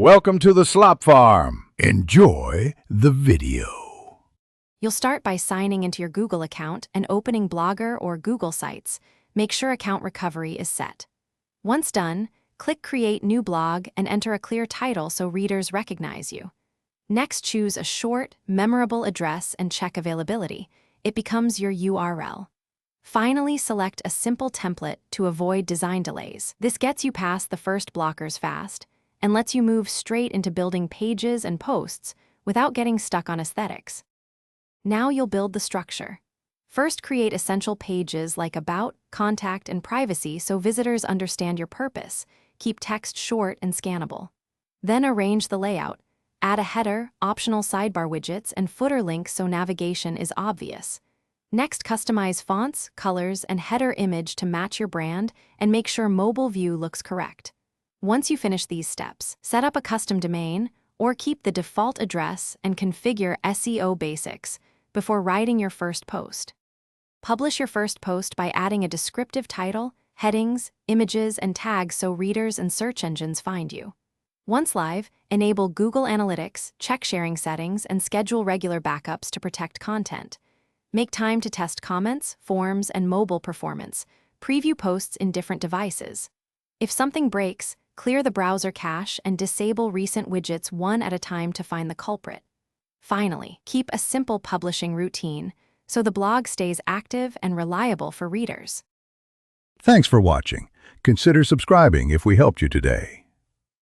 Welcome to the Slop Farm. Enjoy the video. You'll start by signing into your Google account and opening Blogger or Google Sites. Make sure account recovery is set. Once done, click Create New Blog and enter a clear title so readers recognize you. Next, choose a short, memorable address and check availability. It becomes your URL. Finally, select a simple template to avoid design delays. This gets you past the first blockers fast and lets you move straight into building pages and posts without getting stuck on aesthetics. Now you'll build the structure. First, create essential pages like About, Contact, and Privacy so visitors understand your purpose. Keep text short and scannable. Then arrange the layout. Add a header, optional sidebar widgets, and footer links so navigation is obvious. Next, customize fonts, colors, and header image to match your brand and make sure mobile view looks correct. Once you finish these steps, set up a custom domain or keep the default address and configure SEO basics before writing your first post. Publish your first post by adding a descriptive title, headings, images, and tags so readers and search engines find you. Once live, enable Google Analytics, check sharing settings, and schedule regular backups to protect content. Make time to test comments, forms, and mobile performance. Preview posts in different devices. If something breaks, clear the browser cache and disable recent widgets one at a time to find the culprit. Finally, keep a simple publishing routine so the blog stays active and reliable for readers. Thanks for watching. Consider subscribing if we helped you today.